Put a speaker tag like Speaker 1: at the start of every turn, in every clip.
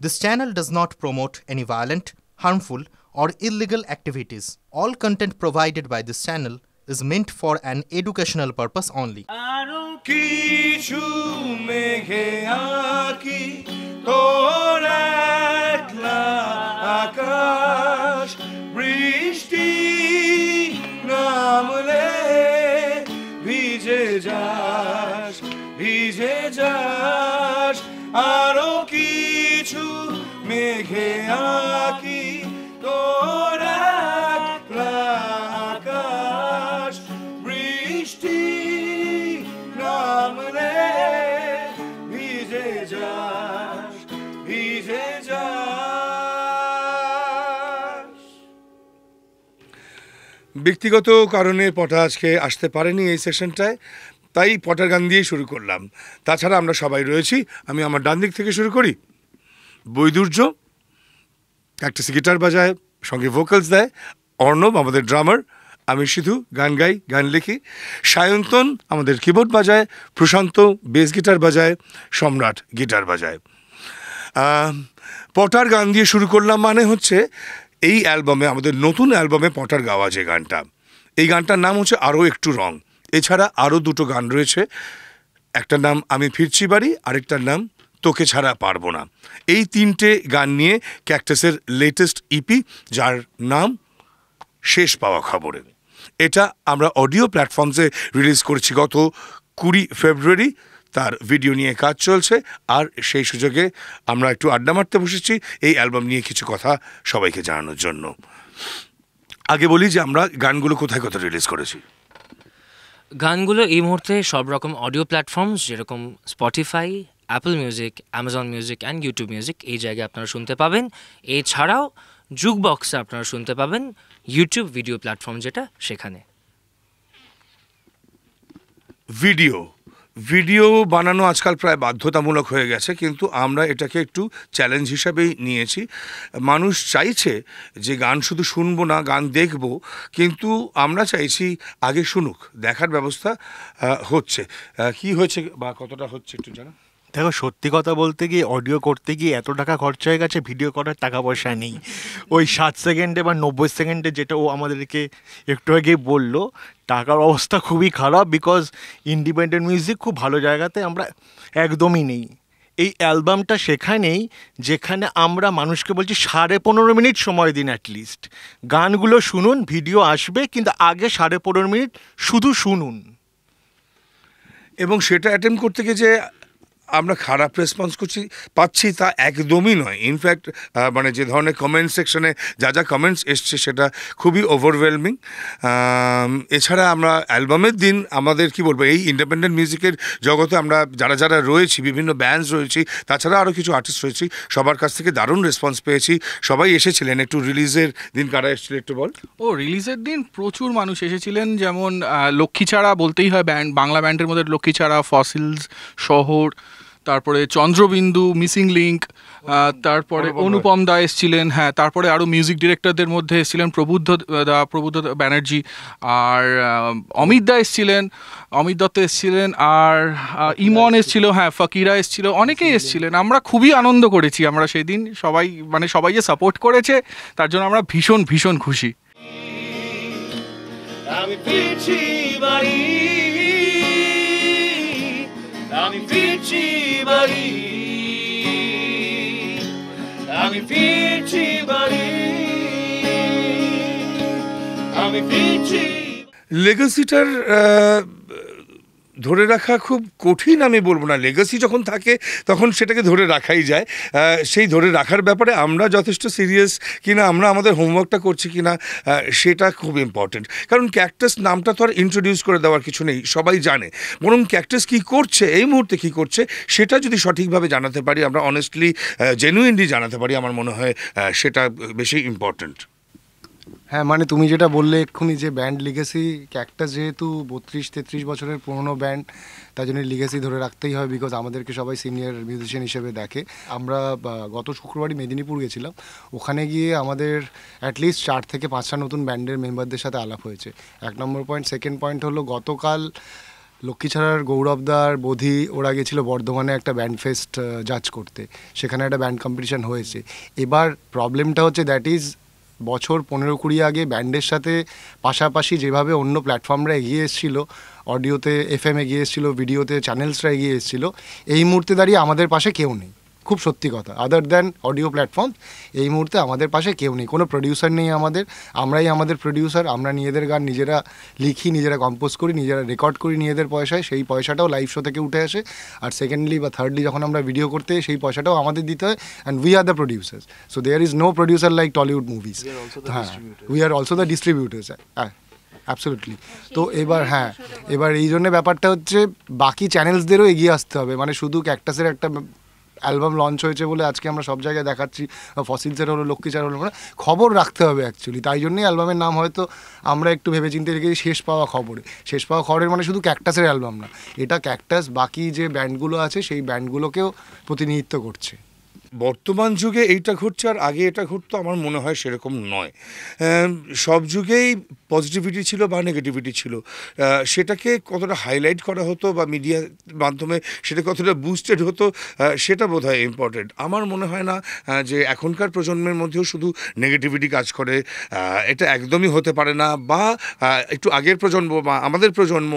Speaker 1: This channel does not promote any violent, harmful, or illegal activities. All content provided by this channel is meant for an educational purpose only.
Speaker 2: আরো কিছু মেঘে আঁকি তোর একলা আকাশ, বৃষ্টি নামলে ভিজে যাস, ভিজে যাস। আরো কিছু মেঘে আঁকি তোর একলা আকাশ, বৃষ্টি নামলে ভিজে যাস, ভিজে যাস। ব্যক্তিগত কারণে পটা আজকে আসতে পারেনি এই সেশনটায়, তাই পটার গান দিয়েই শুরু করলাম। তাছাড়া আমরা সবাই রয়েছি। আমি আমার ডান দিক থেকে শুরু করি। বৈদুর্য একটা গিটার বাজায়, সঙ্গে ভোকালস দেয়। অর্ণব আমাদের ড্রামার। আমি শুধু গান গাই, গান লিখি। সায়ন্তন আমাদের কিবোর্ড বাজায়, প্রশান্ত বেস গিটার বাজায়, সম্রাট গিটার বাজায়। পটার গান দিয়ে শুরু করলাম মানে হচ্ছে এই অ্যালবামে, আমাদের নতুন অ্যালবামে পটার গাওয়া যে গানটা, এই গানটার নাম হচ্ছে আরও একটু রং। এছাড়া আরও দুটো গান রয়েছে। একটার নাম আমি ফিরছি বাড়ি, আরেকটার নাম তোকে ছাড়া পারবো না। এই তিনটে গান নিয়ে ক্যাকটাসের লেটেস্ট ইপি, যার নাম শেষ পাওয়া খবরে। এটা আমরা অডিও প্ল্যাটফর্মসে রিলিজ করেছি গত 20 ফেব্রুয়ারি। তার ভিডিও নিয়ে কাজ চলছে, আর সেই সুযোগে আমরা একটু আড্ডা মারতে বসেছি এই অ্যালবাম নিয়ে কিছু কথা সবাইকে জানানোর জন্য। আগে বলি যে আমরা গানগুলো কোথায় কোথায় রিলিজ করেছি।
Speaker 3: গানগুলো এই মুহূর্তে সব রকম অডিও প্ল্যাটফর্মস, যেরকম Spotify, Apple music, Amazon music and YouTube music, এই জায়গায় আপনারা শুনতে পাবেন। এছাড়াও জুকবক্সে আপনারা শুনতে পাবেন, ইউটিউব ভিডিও প্ল্যাটফর্ম যেটা, সেখানে।
Speaker 2: ভিডিও বানানো আজকাল প্রায় বাধ্যতামূলক হয়ে গেছে, কিন্তু আমরা এটাকে একটু চ্যালেঞ্জ হিসাবেই নিয়েছি। মানুষ চাইছে যে গান শুধু শুনবো না, গান দেখব, কিন্তু আমরা চাইছি আগে শুনুক, দেখার ব্যবস্থা হচ্ছে। কি হয়েছে বা কতটা হচ্ছে একটু জানা।
Speaker 4: দেখো, সত্যি কথা বলতে গিয়ে অডিও করতে গিয়ে এত টাকা খরচা হয়ে গেছে, ভিডিও করার টাকা পয়সা নেই। ওই 60 সেকেন্ডে বা 90 সেকেন্ডে যেটা ও আমাদেরকে একটু আগে বললো, টাকার অবস্থা খুবই খারাপ। বিকজ ইন্ডিপেন্ডেন্ট মিউজিক খুব ভালো জায়গাতে আমরা একদমই নেই। এই অ্যালবামটা সেখানেই যেখানে আমরা মানুষকে বলছি 15.5 মিনিট সময় দিন অ্যাটলিস্ট, গানগুলো শুনুন, ভিডিও আসবে, কিন্তু আগে 15.5 মিনিট শুধু শুনুন।
Speaker 2: এবং সেটা অ্যাটেম্প করতে গিয়ে যে আমরা খারাপ রেসপন্স পাচ্ছি তা একদমই নয়। ইনফ্যাক্ট মানে যে ধরনের কমেন্ট সেকশনে যা যা কমেন্টস এসছে সেটা খুবই ওভারওয়েলমিং। এছাড়া আমরা অ্যালবামের দিন আমাদের কি বলবো, এই ইন্ডিপেন্ডেন্ট মিউজিকের জগতে আমরা যারা যারা রয়েছি, বিভিন্ন ব্যান্ডস রয়েছি, তাছাড়া আরও কিছু আর্টিস্ট রয়েছি, সবার কাছ থেকে দারুণ রেসপন্স পেয়েছি। সবাই এসেছিলেন। একটু রিলিজের দিন কারা এসেছিলেন একটু বল।
Speaker 5: রিলিজের দিন প্রচুর মানুষ এসেছিলেন। যেমন লক্ষ্মীছাড়া বলতেই হয়, বাংলা ব্যান্ডের মধ্যে লক্ষ্মীছাড়া, ফসিলস, শহর, তারপরে চন্দ্রবিন্দু, মিসিং লিঙ্ক, তারপরে অনুপম দা এসেছিলেন। হ্যাঁ, তারপরে আরও মিউজিক ডিরেক্টরদের মধ্যে এসেছিলেন প্রবুদ্ধ ব্যানার্জি, আর অমিত দা এসেছিলেন, অমিত দত্ত এসেছিলেন, আর ইমন এসেছিল, হ্যাঁ ফকিরা এসেছিল, অনেকেই এসেছিলেন। আমরা খুবই আনন্দ করেছি আমরা সেদিন। সবাই যে সাপোর্ট করেছে তার জন্য আমরা ভীষণ ভীষণ খুশি।
Speaker 2: আমি ফিরছি বাড়ি, আমি ফিরছি বাড়ি, আমি ফিরছি বাড়ি, আমি ফিরছি। লেগাসিটার ধরে রাখা খুব কঠিন আমি বলবো না। লেগাসি যখন থাকে তখন সেটাকে ধরে রাখাই যায়। সেই ধরে রাখার ব্যাপারে আমরা যথেষ্ট সিরিয়াস কিনা, আমরা আমাদের হোমওয়ার্কটা করছি কিনা, সেটা খুব ইম্পর্টেন্ট। কারণ ক্যাকটাস নামটা তো আর ইন্ট্রোডিউস করে দেওয়ার কিছু নেই, সবাই জানে। বরং ক্যাকটাস কী করছে, এই মুহূর্তে কী করছে, সেটা যদি সঠিকভাবে জানাতে পারি, আমরা অনেস্টলি জেনুইনলি জানাতে পারি, আমার মনে হয় সেটা বেশি ইম্পর্টেন্ট।
Speaker 6: হ্যাঁ, মানে তুমি যেটা বললে এক্ষুনি, যে ব্যান্ড লিগেসি, ক্যাকটাস যেহেতু 32-33 বছরের পুরনো ব্যান্ড, তাই জন্য লিগেসি ধরে রাখতেই হয়। বিকজ আমাদেরকে সবাই সিনিয়র মিউজিশিয়ান হিসেবে দেখে। আমরা গত শুক্রবারই মেদিনীপুর গেছিলাম। ওখানে গিয়ে আমাদের অ্যাটলিস্ট 4 থেকে 5টা নতুন ব্যান্ডের মেম্বারদের সাথে আলাপ হয়েছে। 1 নম্বর পয়েন্ট। সেকেন্ড পয়েন্ট হলো, গতকাল লক্ষ্মীছাড়ার গৌরবদার বোধি ওরা গেছিলো বর্ধমানে একটা ব্যান্ড ফেস্ট জাজ করতে, সেখানে একটা ব্যান্ড কম্পিটিশান হয়েছে। এবার প্রবলেমটা হচ্ছে দ্যাট ইজ বছর 15-20 আগে ব্যান্ডের সাথে পাশাপাশি যেভাবে অন্য প্ল্যাটফর্মরা এগিয়ে এসেছিলো, অডিওতে FM এগিয়ে এসেছিলো, ভিডিওতে চ্যানেলসরা এগিয়ে এসেছিলো, এই মুহূর্তে দাঁড়িয়ে আমাদের পাশে কেউ নেই। খুব সত্যি কথা, আদার দ্যান অডিও প্ল্যাটফর্ম এই মুহূর্তে আমাদের পাশে কেউ নেই, কোনো প্রডিউসার নেই আমরাই আমাদের প্রডিউসার। আমরা নিজেদের গান নিজেরা লিখি, নিজেরা কম্পোজ করি, নিজেরা রেকর্ড করি নিজেদের পয়সায়, সেই পয়সাটাও লাইভ শো থেকে উঠে আসে। আর সেকেন্ডলি বা থার্ডলি যখন আমরা ভিডিও করতে সেই পয়সাটাও আমাদের দিতে হয়, and we are the producers. So there is no producer like Tollywood movies. হ্যাঁ, we are also the distributors. হ্যাঁ, অ্যাবসলিউটলি। তো এবার এই জন্য ব্যাপারটা হচ্ছে বাকি চ্যানেলসদেরও এগিয়ে আসতে হবে। মানে শুধু ক্যাকটাসের একটা অ্যালবাম লঞ্চ হয়েছে বলে আজকে আমরা সব জায়গায় দেখাচ্ছি, ফসিলসের হলো, লক্ষ্মীচার হলো, মানে খবর রাখতে হবে অ্যাকচুয়ালি। তাই জন্যই অ্যালবামের নাম হয়তো আমরা একটু ভেবেচিন্তে রেখেছি শেষ পাওয়া খবরে। শেষ পাওয়া খবরের মানে শুধু ক্যাকটাসের অ্যালবাম না, এটা ক্যাকটাস বাকি যে ব্যান্ডগুলো আছে সেই ব্যান্ডগুলোকেও প্রতিনিধিত্ব করছে।
Speaker 2: বর্তমান যুগে এইটা ঘটছে, আর আগে এটা ঘটতো আমার মনে হয় সেরকম নয়। সব যুগেই পজিটিভিটি ছিল বা নেগেটিভিটি ছিল, সেটাকে কতটা হাইলাইট করা হতো বা মিডিয়ার মাধ্যমে সেটা কতটা বুস্টেড হতো, সেটা বোধহয় ইম্পর্টেন্ট। আমার মনে হয় না যে এখনকার প্রজন্মের মধ্যেও শুধু নেগেটিভিটি কাজ করে, এটা একদমই হতে পারে না। বা একটু আগের প্রজন্ম বা আমাদের প্রজন্ম,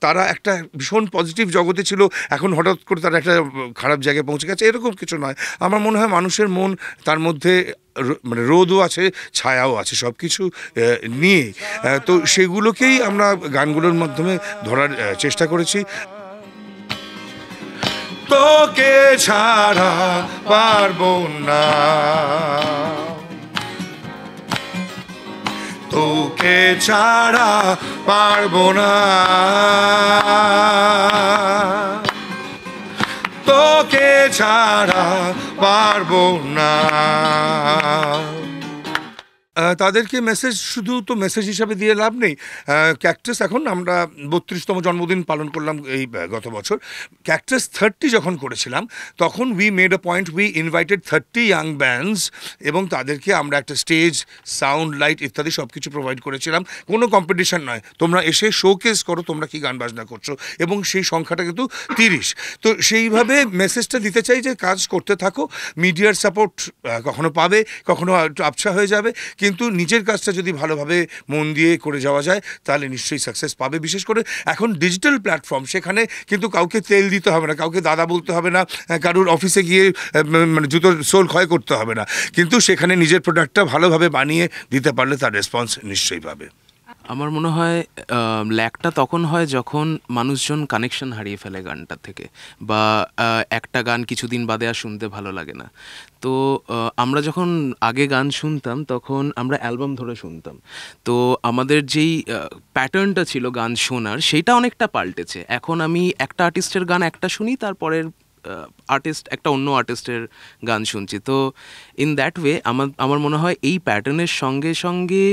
Speaker 2: তারা একটা ভীষণ পজিটিভ জগতে ছিল, এখন হঠাৎ করে তারা একটা খারাপ জায়গায় পৌঁছে গেছে, এরকম কিছু নয়। আমার মনে হয় মানুষের মন, তার মধ্যে মানে রোদও আছে, ছায়াও আছে, সব কিছু নিয়ে। তো সেগুলোকেই আমরা গানগুলোর মাধ্যমে ধরার চেষ্টা করেছি। তোকে ছাড়া পারবো না, তোকে ছাড়া পারবো না, তোকে ছাড়া পারবো না। তাদেরকে মেসেজ শুধু তো মেসেজ হিসাবে দিয়ে লাভ নেই। ক্যাকটাস এখন আমরা 32তম জন্মদিন পালন করলাম এই গত বছর। ক্যাকটাস 30 যখন করেছিলাম তখন we made a point, we invited 30 young bands, এবং তাদেরকে আমরা একটা স্টেজ, সাউন্ড, লাইট ইত্যাদি সব কিছু প্রোভাইড করেছিলাম। কোনো কম্পিটিশন নয়, তোমরা এসে শোকেস করো তোমরা কি গান বাজনা করছো, এবং সেই সংখ্যাটা কিন্তু 30। তো সেইভাবে মেসেজটা দিতে চাই যে কাজ করতে থাকো, মিডিয়ার সাপোর্ট কখনো পাবে, কখনো একটু আবছা হয়ে যাবে, কিন্তু নিজের কাজটা যদি ভালোভাবে মন দিয়ে করে যাওয়া যায় তাহলে নিশ্চয়ই সাকসেস পাবে। বিশেষ করে এখন ডিজিটাল প্ল্যাটফর্ম, সেখানে কিন্তু কাউকে তেল দিতে হবে না, কাউকে দাদা বলতে হবে না, কারোর অফিসে গিয়ে মানে জুতোর সোল ক্ষয় করতে হবে না, কিন্তু সেখানে নিজের প্রোডাক্টটা ভালোভাবে বানিয়ে দিতে পারলে তার রেসপন্স নিশ্চয়ই পাবে।
Speaker 7: আমার মনে হয় ল্যাকটা তখন হয় যখন মানুষজন কানেকশন হারিয়ে ফেলে গানটা থেকে, বা একটা গান কিছুদিন বাদে আর শুনতে ভালো লাগে না। তো আমরা যখন আগে গান শুনতাম তখন আমরা অ্যালবাম ধরে শুনতাম, তো আমাদের যেই প্যাটার্নটা ছিল গান শোনার সেইটা অনেকটা পাল্টেছে। এখন আমি একটা আর্টিস্টের গান একটা শুনি, তারপরের আর্টিস্ট একটা অন্য আর্টিস্টের গান শুনছি। তো ইন দ্যাট ওয়ে আমার মনে হয় এই প্যাটার্নের সঙ্গে সঙ্গে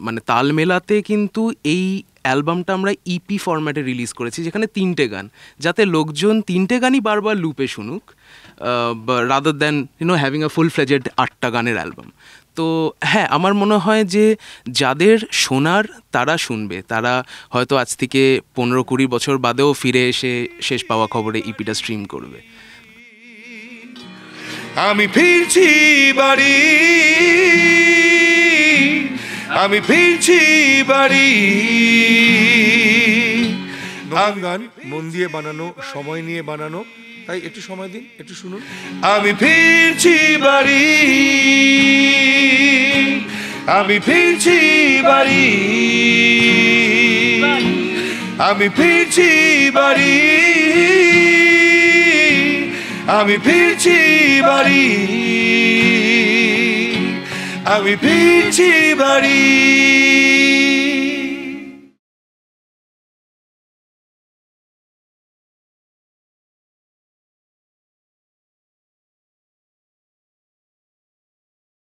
Speaker 7: মানে তাল মেলাতে কিন্তু এই অ্যালবামটা আমরা ইপি ফরম্যাটে রিলিজ করেছি, যেখানে 3টে গান, যাতে লোকজন 3টে গানই বারবার লুপে শুনুক, rather than having a full fledged 8টা গানের অ্যালবাম। তো হ্যাঁ, আমার মনে হয় যে যাদের শোনার তারা শুনবে, তারা হয়তো আজ থেকে 15-20 বছর বাদেও ফিরে এসে শেষ পাওয়া খবরে ইপিটা স্ট্রিম করবে।
Speaker 2: আমি ফিরছি বাড়ি, আমি ফিরছি বাড়ি। গান মন দিয়ে বানানো, সময় নিয়ে বানানো, তাই একটু সময় দিন, একটু শুনুন। আমি ফিরছি বাড়ি, আমি ফিরছি বাড়ি, আমি ফিরছি বাড়ি, আমি ফিরছি বাড়ি, আমি ফিরছি বাড়ি।